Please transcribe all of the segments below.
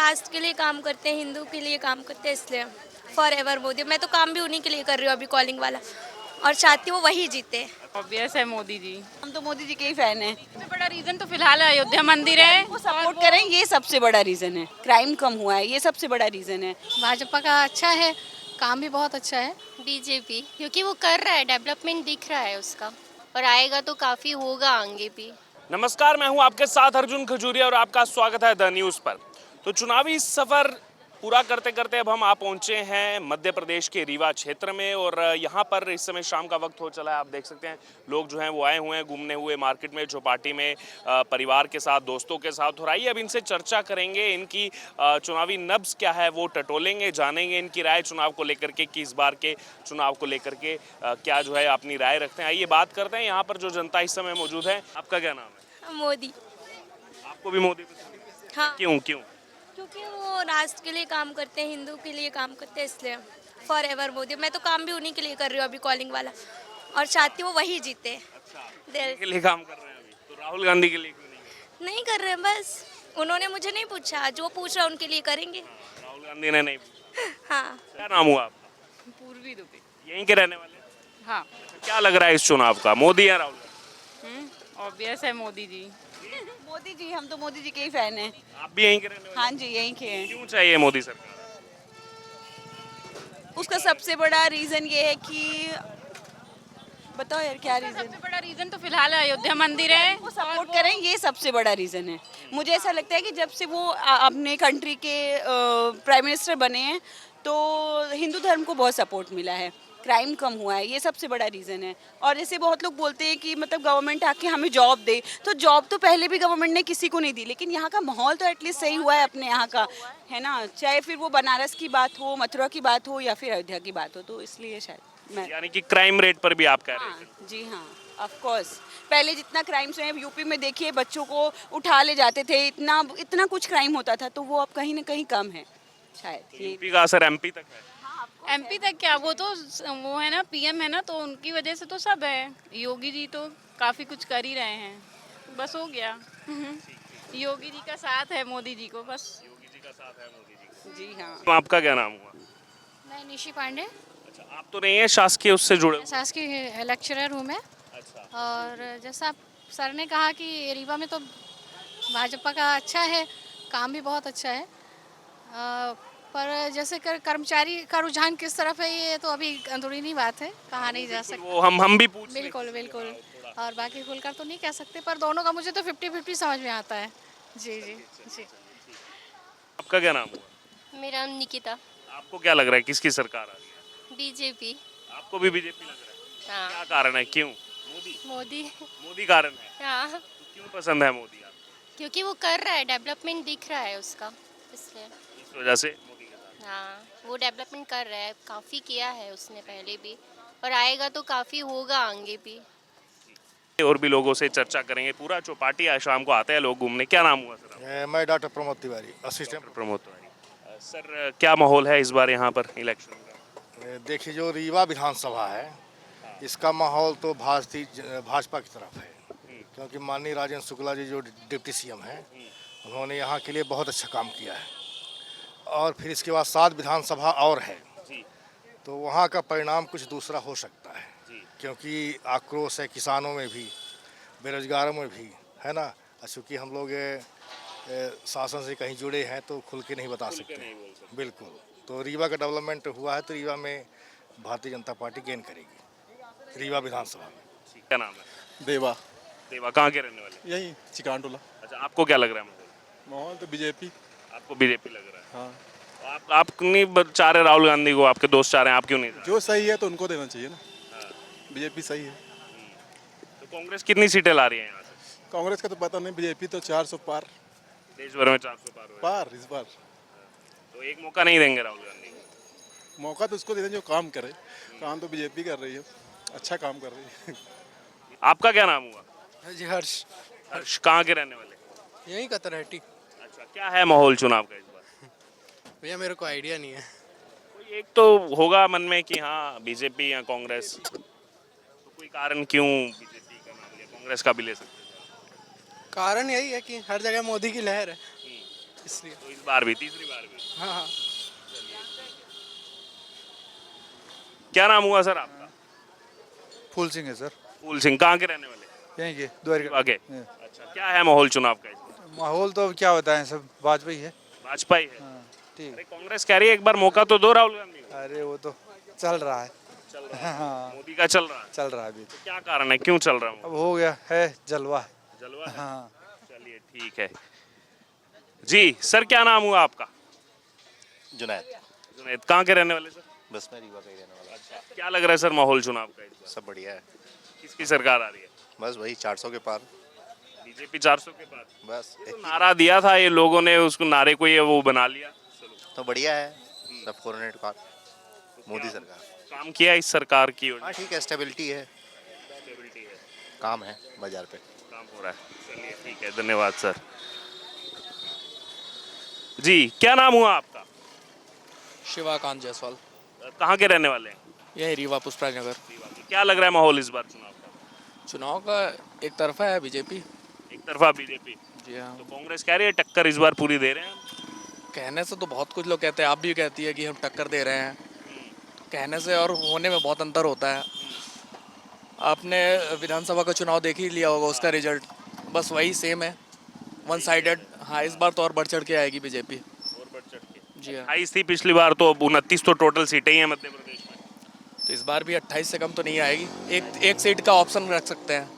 Cast के लिए काम करते हैं, हिंदू के लिए काम करते हैं, इसलिए फॉर एवर मोदी। मैं तो काम भी उन्हीं के लिए कर रही हूँ अभी, कॉलिंग वाला, और चाहती हूँ वही जीते। ऑब्वियस है मोदी जी। हम तो मोदी जी के ही फैन हैं। सबसे बड़ा रीजन तो फिलहाल अयोध्या मंदिर है। वो सपोर्ट करें, ये सबसे बड़ा रीजन है। क्राइम कम हुआ है, ये सबसे बड़ा रीजन है। भाजपा का अच्छा है, काम भी बहुत अच्छा है। बीजेपी, क्योंकि वो कर रहा है, डेवलपमेंट दिख रहा है उसका, और आएगा तो काफ़ी होगा आगे भी। नमस्कार, मैं हूं आपके साथ अर्जुन खजूरिया और आपका स्वागत है द न्यूज़ पर। तो चुनावी सफ़र पूरा करते करते अब हम आ पहुंचे हैं मध्य प्रदेश के रीवा क्षेत्र में, और यहां पर इस समय शाम का वक्त हो चला है। आप देख सकते हैं लोग जो हैं वो आए हुए हैं घूमने हुए मार्केट में, चौपाटी में, परिवार के साथ, दोस्तों के साथ। और आइए अब इनसे चर्चा करेंगे, इनकी चुनावी नब्ज़ क्या है वो टटोलेंगे, जानेंगे इनकी राय चुनाव को लेकर के कि इस बार के चुनाव को लेकर के क्या जो है अपनी राय रखते हैं। आइए बात करते हैं यहाँ पर जो जनता इस समय मौजूद है। आपका क्या नाम है? मोदी। आपको भी मोदी पसंद है? हाँ, क्यों क्यों? क्योंकि वो राष्ट्र के लिए काम करते हैं, हिंदू के लिए काम करते हैं, इसलिए फॉर एवर मोदी। मैं तो काम भी उन्हीं के लिए कर रही हूँ अभी, कॉलिंग वाला, और चाहती हूँ वही जीते। दिल के लिए काम कर रहे हैं अभी, तो राहुल गांधी के लिए क्यों नहीं? नहीं कर रहे हैं, बस उन्होंने मुझे नहीं पूछा, जो पूछ रहा है उनके लिए करेंगे। राहुल गांधी ने नहीं पूछा। हाँ, क्या नाम हुआ आपका? पूर्वी दुबे। यहीं के रहने वाले? हाँ। अच्छा, क्या लग रहा है इस चुनाव का, मोदी या राहुल गांधी? ऑब्वियस है मोदी जी। मोदी जी, हम तो मोदी जी के ही फैन हैं। आप भी यहीं के रहने वाले? हाँ जी, यहीं के हैं। क्यों चाहिए मोदी सरकार? उसका सबसे बड़ा रीजन ये है कि बताओ यार क्या रीजन। सबसे बड़ा रीजन तो फिलहाल अयोध्या मंदिर है। वो सपोर्ट करें, ये सबसे बड़ा रीजन है। मुझे ऐसा लगता है कि जब से वो अपने कंट्री के प्राइम मिनिस्टर बने हैं तो हिंदू धर्म को बहुत सपोर्ट मिला है, क्राइम कम हुआ है, ये सबसे बड़ा रीज़न है। और जैसे बहुत लोग बोलते हैं कि मतलब गवर्नमेंट आके हमें जॉब दे, तो जॉब तो पहले भी गवर्नमेंट ने किसी को नहीं दी, लेकिन यहाँ का माहौल तो एटलीस्ट सही हुआ है अपने यहाँ का, है ना। चाहे फिर वो बनारस की बात हो, मथुरा की बात हो, या फिर अयोध्या की बात हो, तो इसलिए शायद मैं। यानी कि क्राइम रेट पर भी आप कह रहे हैं? हाँ जी, हाँ, ऑफ कोर्स। पहले जितना क्राइम्स है यूपी में, देखिए बच्चों को उठा ले जाते थे, इतना इतना कुछ क्राइम होता था, तो वो अब कहीं ना कहीं कम है शायद। ये यूपी का असर एमपी तक है? एमपी तक क्या, वो तो वो है ना, पीएम है ना, तो उनकी वजह से तो सब है। योगी जी तो काफी कुछ कर ही रहे हैं, बस हो गया। योगी जी का साथ है मोदी जी को, बस। योगी जी का साथ है मोदी जी जी हाँ। को। तो आपका क्या नाम हुआ? मैं निशी पांडे, अच्छा, आप तो नहीं है शासकीय उससे जुड़े हुए? शासकीय लेक्चरर हूँ मैं। अच्छा, और जैसा सर ने कहा कि रीवा में तो भाजपा का अच्छा है, काम भी बहुत अच्छा है। पर जैसे कर्मचारी का रुझान किस तरफ है, ये तो अभी अंदरूनी बात है, कहा नहीं जा सकता। वो हम भी पूछ लेते बिल्कुल हैं बिल्कुल। थोड़ा। और बाकी खुलकर तो नहीं कह सकते, पर दोनों का मुझे तो 50-50 समझ में आता है। जी जी जी। आपका क्या नाम हुआ? मेरा नाम निकिता। आपको क्या लग रहा है किसकी सरकार आ रही है? बीजेपी। आपको भी बीजेपी लग रहा है? हाँ। क्या कारण है, क्यों? मोदी? मोदी। मोदी कारण है? हाँ, तो क्यों पसंद है मोदी आपको? क्योंकि वो कर रहा है, डेवलपमेंट दिख रहा है उसका, इसलिए। इस वजह से मोदी के साथ? हाँ, वो डेवलपमेंट कर रहा है, काफ़ी किया है उसने पहले भी, और आएगा तो काफ़ी होगा आगे भी। और भी लोगों से चर्चा करेंगे। पूरा चौपाटी आज शाम को आते हैं लोग घूमने। क्या नाम हुआ सर आपका? मैं doctor Pramod Tiwari, assistant. Pramod Tiwari. Sir, क्या माहौल है इस बार यहाँ पर इलेक्शन का? देखिए, जो रीवा विधानसभा है, इसका माहौल तो भाजपा की तरफ है, क्योंकि माननीय राजेंद्र शुक्ला जी जो डिप्टी सीएम हैं, उन्होंने यहाँ के लिए बहुत अच्छा काम किया है। और फिर इसके बाद 7 विधानसभा और है, तो वहाँ का परिणाम कुछ दूसरा हो सकता है, क्योंकि आक्रोश है किसानों में भी, बेरोजगारों में भी, है ना। चूँकि हम लोग शासन से कहीं जुड़े हैं तो खुल के नहीं बता सकते। बिल्कुल। तो रीवा का डेवलपमेंट हुआ है, तो रीवा में भारतीय जनता पार्टी गेन करेगी रीवा विधानसभा में। क्या नाम है? देवा। देवा, कहाँ के रहने वाले? यही चिकान टोला। अच्छा, आपको क्या लग रहा है माहौल? माहौल तो बीजेपी। आपको बीजेपी लग रहा है? हाँ, तो आप नहीं चाह रहे राहुल गांधी को? आपके दोस्त चाह रहे हैं, आप क्यों नहीं चाह रहे? जो सही है तो उनको देना चाहिए ना। बीजेपी सही है। तो कांग्रेस कितनी सीटें ला रही है यहाँ से? कांग्रेस का तो पता नहीं, बीजेपी तो 400 पार देश भर में 400 पार हुए। पार इस बार। तो एक मौका नहीं देंगे राहुल गांधी को? मौका तो उसको देना जो काम करे। काम तो बीजेपी कर रही है, अच्छा काम कर रही है। आपका क्या नाम हुआ? जी हर्ष। हर्ष, कहाँ के रहने वाले? यहीं का तरहटी। अच्छा, क्या है माहौल चुनाव का इस बार? भैया मेरे को आइडिया नहीं है। कोई एक तो होगा मन में कि हाँ बीजेपी या कांग्रेस, तो कोई कारण क्यों बीजेपी का नाम लिया, कांग्रेस का भी ले सकते हैं? कारण यही है कि हर जगह मोदी की लहर है, इसलिए। तो इस बार भी, तीसरी बार भी। हाँ हाँ। क्या नाम हुआ सर आपका? फूल सिंह है सर, फूल सिंह, कहाँ के रहने वाले? यहीं के द्वारका। रीवा के। अच्छा, क्या है माहौल चुनाव का इस बार? माहौल तो अब क्या बताएं, सब वाजपेयी है। भाजपा ही है। हाँ, ठीक। अरे कांग्रेस कह रही है एक बार मौका तो दो राहुल गांधी को। अरे वो तो चल रहा है, चल रहा है, हाँ मोदी का चल रहा है। चल रहा है अभी तो। तो क्या कारण है, क्यों चल रहा हूँ? अब हो गया है जलवा। जलवा है। हाँ चलिए ठीक है जी। सर क्या नाम हुआ आपका? जुनैद। जुनैद, कहाँ के रहने वाले सर? बस मैं रीवा का ही रहने वाला। अच्छा, क्या लग रहा है सर माहौल चुनाव का इस बार? सब बढ़िया है। किसकी सरकार आ रही है? बस वही 400 के पार। बीजेपी 400 के पार। बस तो नारा दिया था ये लोगों ने, उसको नारे को ये वो बना लिया। तो बढ़िया है, सब 400 पार। मोदी सरकार काम किया इस सरकार की हाँ ठीक है, स्टेबिलिटी है, काम है बाजार पे। काम हो रहा है। चलिए ठीक है, धन्यवाद सर। जी क्या नाम हुआ आपका? शिवाकांत जायसवाल, कहाँ के रहने वाले हैं? यही रीवा पुष्पराज नगर। क्या लग रहा है माहौल इस बार चुनाव का? चुनाव का एक तरफा है बीजेपी। एक तरफा बीजेपी। जी हाँ। तो कांग्रेस कह रही है टक्कर इस बार पूरी दे रहे हैं। कहने से तो बहुत कुछ लोग कहते हैं, आप भी कहती है कि हम टक्कर दे रहे हैं। कहने से और होने में बहुत अंतर होता है। आपने विधानसभा का चुनाव देख ही लिया होगा, उसका रिजल्ट बस वही सेम है, वन साइडेड। हाँ, इस बार तो और बढ़ चढ़ के आएगी बीजेपी। और बढ़ चढ़ के जी हाँ। 28 थी पिछली बार, तो 29 तो टोटल सीटें ही हैं मध्य प्रदेश में। तो इस बार भी 28 से कम तो नहीं आएगी। एक सीट का ऑप्शन रख सकते हैं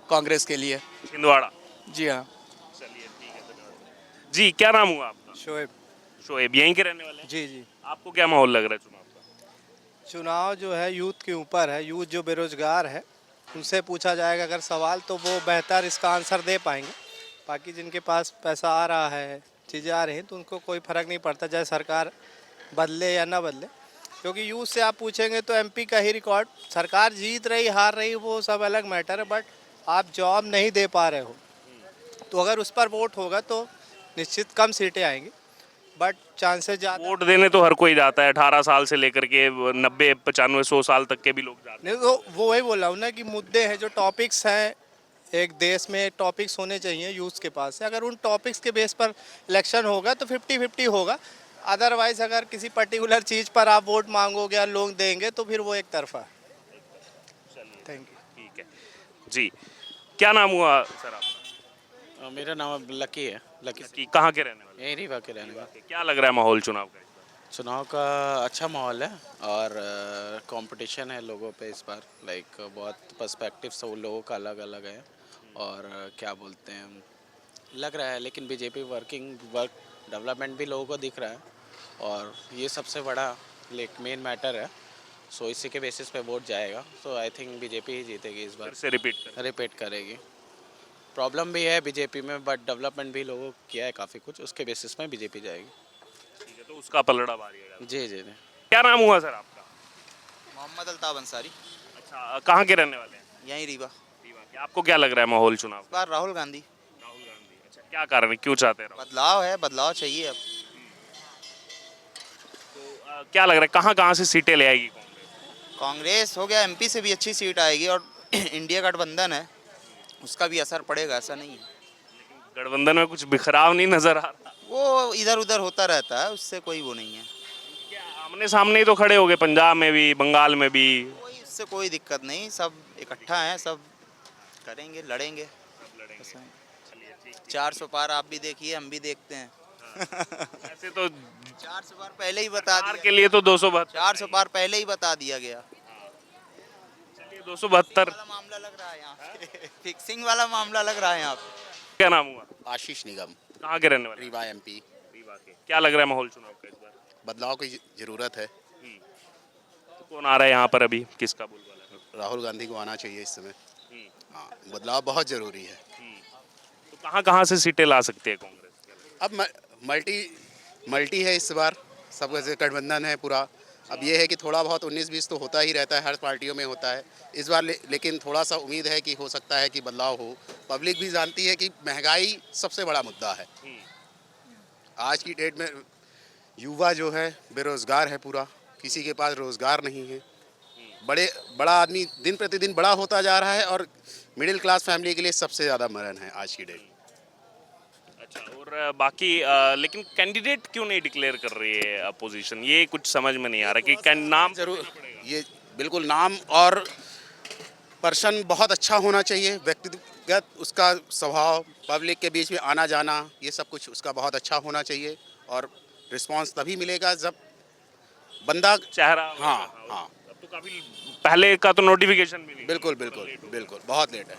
कांग्रेस के लिए। छिंदवाड़ा। जी हाँ। चलिए ठीक है, धन्यवाद जी। क्या नाम हुआ आपका? शोएब। शोएब, यहीं के रहने वाले हैं? जी जी। आपको क्या माहौल लग रहा है चुनाव का? चुनाव जो है यूथ के ऊपर है। यूथ जो बेरोजगार है उनसे पूछा जाएगा अगर सवाल, तो वो बेहतर इसका आंसर दे पाएंगे। बाकी जिनके पास पैसा आ रहा है, चीज़ें आ रही हैं, तो उनको कोई फ़र्क नहीं पड़ता चाहे सरकार बदले या ना बदले, क्योंकि यूथ से आप पूछेंगे तो एमपी का ही रिकॉर्ड, सरकार जीत रही हार रही वो सब अलग मैटर है, बट आप जॉब नहीं दे पा रहे हो, तो अगर उस पर वोट होगा तो निश्चित कम सीटें आएंगी, बट चांसेस ज़्यादा। वोट देने तो हर कोई जाता है, 18 साल से लेकर के 90, 95, 100 साल तक के भी लोग जाते हैं। नहीं तो वो वही बोल रहा हूँ ना कि मुद्दे हैं, जो टॉपिक्स हैं एक देश में, टॉपिक्स होने चाहिए यूथ के पास से। अगर उन टॉपिक्स के बेस पर इलेक्शन होगा तो 50-50 होगा। अदरवाइज अगर किसी पर्टिकुलर चीज़ पर आप वोट मांगोगे या लोग देंगे तो फिर वो एक तरफा। Thank you. ठीक है जी। क्या नाम हुआ सर आपका? मेरा नाम लकी है। लकी कि कहाँ के रहने वाले? यही रीवा के रहने वाले। क्या लग रहा है माहौल चुनाव का इस बार? चुनाव का अच्छा माहौल है और कंपटीशन है लोगों पे इस बार। लाइक बहुत पर्सपेक्टिव सब लोगों का अलग अलग है और क्या बोलते हैं, लग रहा है। लेकिन बीजेपी वर्क डेवलपमेंट भी लोगों को दिख रहा है और ये सबसे बड़ा मेन मैटर है। सो इसी के बेसिस पे वोट जाएगा। सो आई थिंक बीजेपी ही जीतेगी इस बार। फिर से रिपीट करेगी। प्रॉब्लम भी है बीजेपी में, बट डेवलपमेंट भी लोगों को किया है काफ़ी कुछ, उसके बेसिस में बीजेपी जाएगी। ठीक है, तो उसका पलड़ा भारी है। जी जी जी। क्या नाम हुआ सर आपका? मोहम्मद अल्ताफ अंसारी। अच्छा, कहाँ के रहने वाले हैं? यहीं रीवा। रीवा के। आपको क्या लग रहा है माहौल चुनाव का? बार राहुल गांधी। राहुल गांधी। अच्छा, क्या कारण है, क्यों चाहते हैं राहुल? बदलाव है, बदलाव चाहिए अब। तो क्या लग रहा है कहाँ कहाँ से सीटें ले आएगी कांग्रेस? कांग्रेस हो गया, एमपी से भी अच्छी सीट आएगी और इंडिया गठबंधन है उसका भी असर पड़ेगा, ऐसा नहीं है। गठबंधन में कुछ बिखराव नहीं नजर आ रहा? वो इधर उधर होता रहता है, उससे कोई वो नहीं है। क्या आमने सामने ही तो खड़े हो गए, पंजाब में भी, बंगाल में भी? उससे कोई दिक्कत नहीं, सब इकट्ठा हैं, सब करेंगे, लड़ेंगे। 400 पार आप भी देखिए, हम भी देखते हैं। ऐसे तो 400 पार पहले ही बता दिया के लिए तो 272। 400 पार पहले ही बता दिया गया। 272 मामला लग रहा है यहाँ फिक्सिंग वाला मामला लग रहा है यहाँ पे। क्या नाम हुआ? आशीष निगम, कहाँ के रहने वाले? रीवा एमपी। रीवा के। क्या लग रहा है माहौल चुनाव का इस बार? बदलाव की जरूरत है। तो कौन आ रहा है यहाँ पर अभी, किसका बोलबाला है? राहुल गांधी को आना चाहिए इस समय। हाँ, बदलाव बहुत जरूरी है। तो कहाँ कहाँ से सीटें ला सकती है कांग्रेस? अब मल्टी है इस बार, सब गठबंधन है पूरा। अब ये है कि थोड़ा बहुत 19-20 तो होता ही रहता है, हर पार्टियों में होता है इस बार। लेकिन थोड़ा सा उम्मीद है कि हो सकता है कि बदलाव हो। पब्लिक भी जानती है कि महंगाई सबसे बड़ा मुद्दा है आज की डेट में। युवा जो है बेरोजगार है पूरा, किसी के पास रोजगार नहीं है। बड़ा आदमी दिन प्रतिदिन बड़ा होता जा रहा है और मिडिल क्लास फैमिली के लिए सबसे ज़्यादा मरण है आज की डेट। अच्छा, और बाकी लेकिन कैंडिडेट क्यों नहीं डिक्लेयर कर रही है अपोजिशन, ये कुछ समझ में नहीं आ रहा कि नाम जरूर ये बिल्कुल नाम और पर्सन बहुत अच्छा होना चाहिए, व्यक्तिगत उसका स्वभाव, पब्लिक के बीच में आना जाना, ये सब कुछ उसका बहुत अच्छा होना चाहिए। और रिस्पांस तभी मिलेगा जब बंदा चेहरा। हाँ हाँ अब तो काफी पहले का तो नोटिफिकेशन भी नहीं। बिल्कुल बिल्कुल बिल्कुल बहुत लेट है।